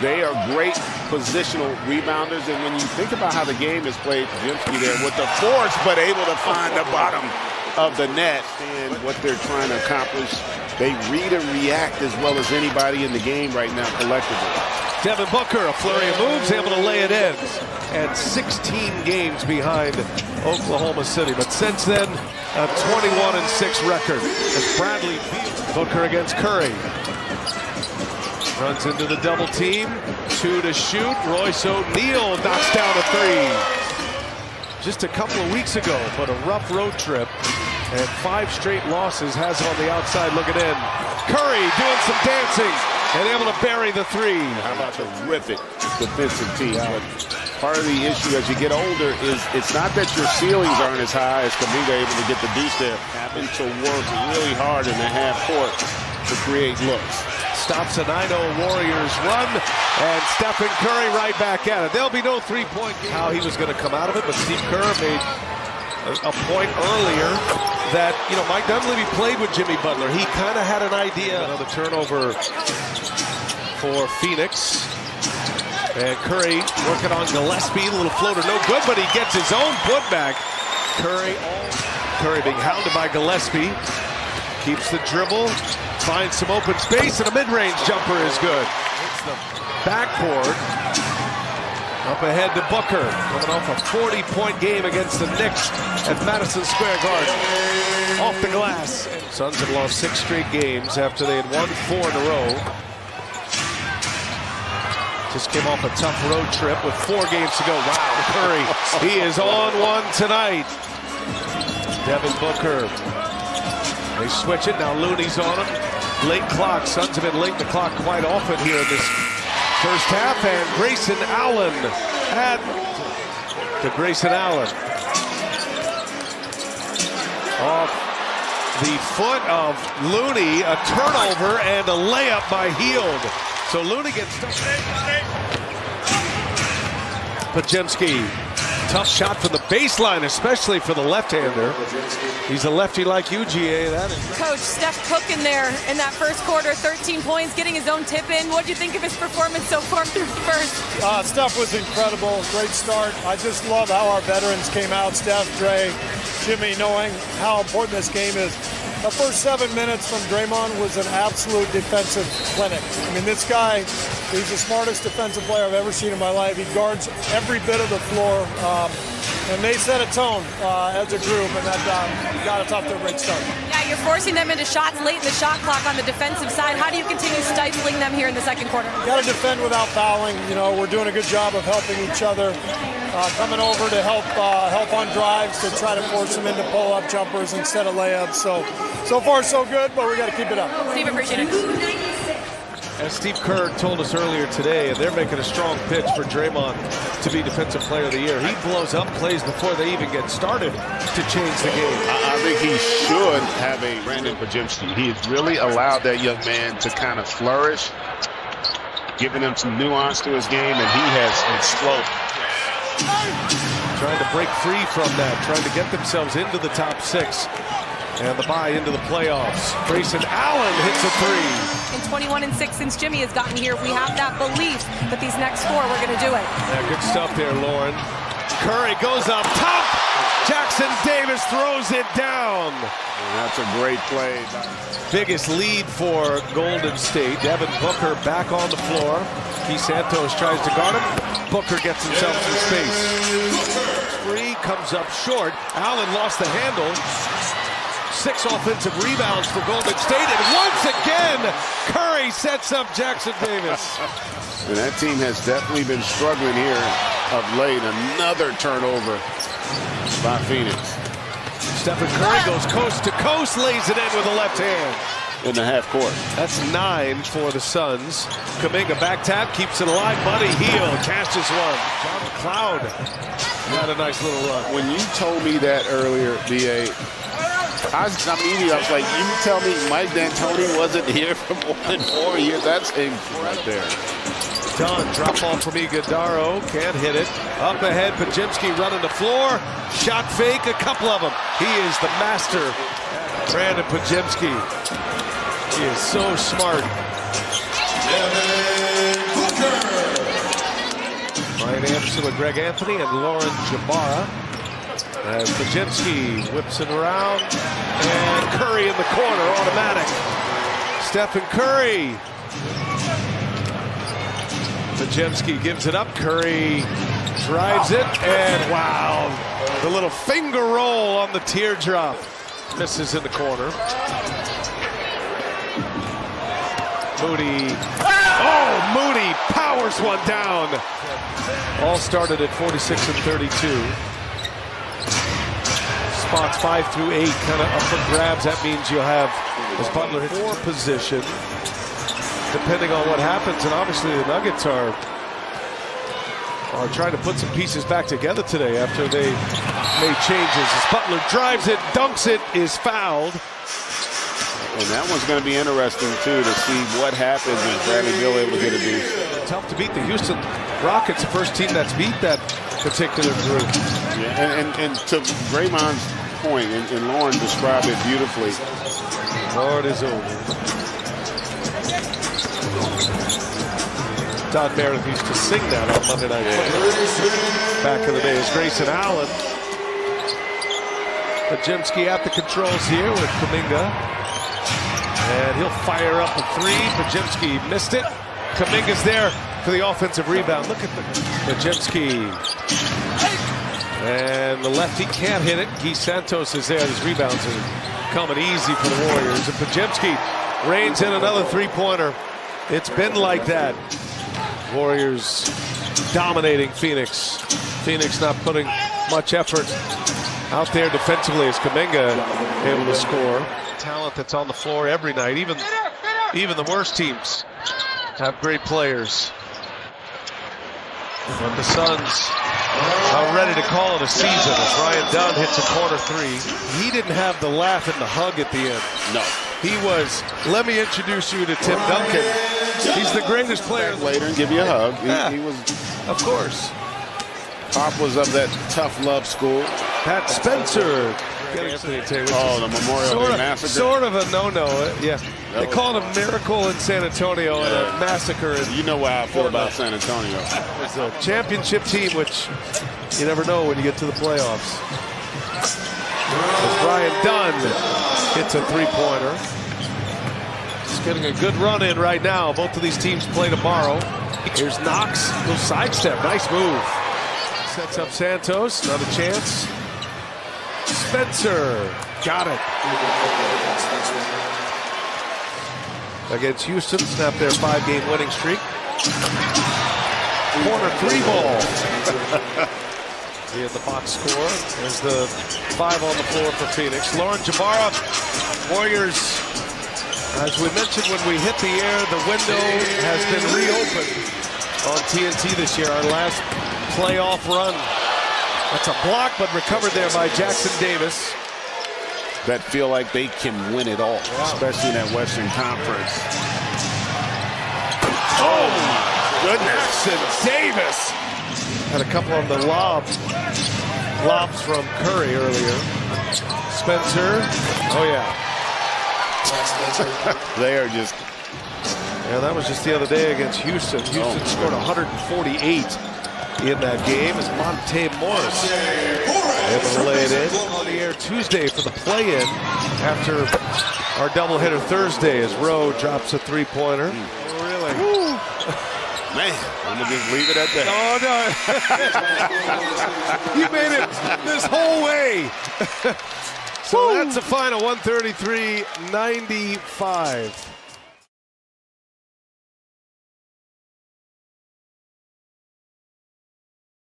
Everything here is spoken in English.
They are great positional rebounders, and when you think about how the game is played, Jimsky there with the force, but able to find the bottom of the net and what they're trying to accomplish. They read and react as well as anybody in the game right now collectively. Devin Booker, a flurry of moves, able to lay it in. And 16 games behind Oklahoma City. But since then, a 21-6 record. As Bradley beats Booker against Curry. Runs into the double team. 2 to shoot. Royce O'Neal knocks down a 3. Just a couple of weeks ago, but a rough road trip. And 5 straight losses has him on the outside looking in. Curry doing some dancing and able to bury the 3. How about the terrific defensive team? But part of the issue as you get older is it's not that your ceilings aren't as high as Kuminga able to get the deuce there. Having to work really hard in the half court to create looks. Stops a 9-0 Warriors run, and Stephen Curry right back at it. There'll be no three-point game. How he was going to come out of it, but Steve Kerr made a point earlier that, you know, Mike Dunleavy played with Jimmy Butler. He kind of had an idea. Another turnover for Phoenix. And Curry working on Gillespie, a little floater, no good, but he gets his own putback. Curry being hounded by Gillespie. Keeps the dribble, finds some open space, and a mid-range jumper is good. It's the backboard. Up ahead to Booker, coming off a 40-point game against the Knicks at Madison Square Garden. Off the glass. Suns had lost 6 straight games after they had won 4 in a row. Just came off a tough road trip with 4 games to go. Wow, Curry, he is on one tonight. Devin Booker. They switch it, now Looney's on him. Late clock, Suns have been late in the clock quite often here in this first half, and Grayson Allen to Grayson Allen. Off the foot of Looney, a turnover and a layup by Hield. So Looney gets stuck. Podziemski, tough shot from the baseline, especially for the left-hander. He's a lefty like you, GA. That is. Coach, Steph Cook in there in that first quarter, 13 points, getting his own tip in. What do you think of his performance so far through the first? Steph was incredible, great start. I just love how our veterans came out, Steph, Dre, Jimmy, knowing how important this game is. The first 7 minutes from Draymond was an absolute defensive clinic. I mean, this guy, he's the smartest defensive player I've ever seen in my life. He guards every bit of the floor, and they set a tone as a group, and that got us off to a great start. Yeah, you're forcing them into shots late in the shot clock on the defensive side. How do you continue stifling them here in the second quarter? Got to defend without fouling. You know, we're doing a good job of helping each other. Coming over to help on drives to try to force them into pull-up jumpers instead of layups. So far so good, but we got to keep it up. Steve, appreciate it. As Steve Kerr told us earlier today, and they're making a strong pitch for Draymond to be Defensive Player of the Year. He blows up plays before they even get started to change the game. I think he should have a Brandon Podziemski. He has really allowed that young man to kind of flourish, giving him some nuance to his game, and he has exploded. Trying to break free from that, trying to get themselves into the top 6 and the bye into the playoffs. Grayson Allen hits a 3. In 21-6 since Jimmy has gotten here, we have that belief that these next 4 we're going to do it. Yeah, good stuff there, Lauren. Curry goes up top. Jackson Davis throws it down. And that's a great play. Biggest lead for Golden State. Devin Booker back on the floor. Keith Santos tries to guard him. Booker gets himself some space. 3 comes up short. Allen lost the handle. 6 offensive rebounds for Golden State. And once again, Curry sets up Jackson Davis. And that team has definitely been struggling here of late. Another turnover by Phoenix. Stephen Curry goes coast to coast, lays it in with the left hand. In the half court. That's 9 for the Suns. Kuminga back tap, keeps it alive. Buddy Hield catches one. John McLeod had a nice little run. When you told me that earlier, BA, I was like, you tell me Mike D'Antoni wasn't here for more than 4 years? That's right there. Done. Drop ball from Iguodaro. Can't hit it. Up ahead, Podziemski running the floor. Shot fake, a couple of them. He is the master. Brandon Podziemski. He is so smart. Devin Booker. combination with Greg Anthony and Lauren Jabara. As Pajemski whips it around, and Curry in the corner, automatic. Stephen Curry. Pajemski gives it up. Curry drives it, and wow, the little finger roll on the teardrop. Misses in the corner. Moody. Oh, Moody powers one down. All started at 46 and 32. Spots 5 through 8 kind of up for grabs. That means you'll have, as Butler hits 4 position, depending on what happens. And obviously the Nuggets are trying to put some pieces back together today after they made changes. As Butler drives it, dunks it, is fouled. And that one's going to be interesting, too, to see what happens when Bradley Beal able to get a deuce. Tough to beat the Houston Rockets, the first team that's beat that particular group. Yeah, and to Draymond's point, and Lauren described it beautifully. Lord is over. Todd Meredith used to sing that on Monday Night Football back in the day. It's Grayson Allen. Pajemski at the controls here with Kuminga. And he'll fire up a 3. Pajemski missed it. Kuminga's there for the offensive rebound. Look at Pajemski. And the lefty can't hit it. Guy Santos is there. These rebounds are coming easy for the Warriors. And Pajemski reins in another 3-pointer. It's been like that. Warriors dominating Phoenix. Phoenix not putting much effort out there defensively as Kuminga able to score. Talent that's on the floor every night. Even the worst teams have great players. But the Suns are ready to call it a season as Ryan Dunn hits a corner 3. He didn't have the laugh and the hug at the end. No. He was, let me introduce you to Tim Duncan. He's the greatest player. Later and give you a hug. Yeah. He was, of course. Pop was of that tough love school. Pat Spencer. Oh, the Memorial Day Massacre. Sort of a no-no. Yeah. They call it a miracle in San Antonio and a massacre in You know how I feel about San Antonio. It's a championship team, which you never know when you get to the playoffs. As Ryan Dunn hits a 3-pointer. He's getting a good run in right now. Both of these teams play tomorrow. Here's Knox. Little sidestep. Nice move. Sets up Santos. Not a chance. Spencer. Got it. Against Houston. Snap their 5-game winning streak. Corner 3 ball. In the box score. There's the 5 on the floor for Phoenix. Lauren Jabara. Warriors, as we mentioned when we hit the air, the window has been reopened on TNT this year. Our last playoff run. That's a block, but recovered there by Jackson Davis. That feel like they can win it all, especially in that Western Conference. Oh, goodness. And Davis had a couple on the lobs from Curry earlier. Spencer. Oh, yeah. They are just... Yeah, that was just the other day against Houston. Houston scored 148 in that game as Monte Morris able to lay it in. On the air Tuesday for the play-in after our doubleheader Thursday as Rowe drops a 3-pointer. Really? Woo. Man, I'm going to just leave it at that. Oh, no. You made it this whole way. So that's the final, 133-95.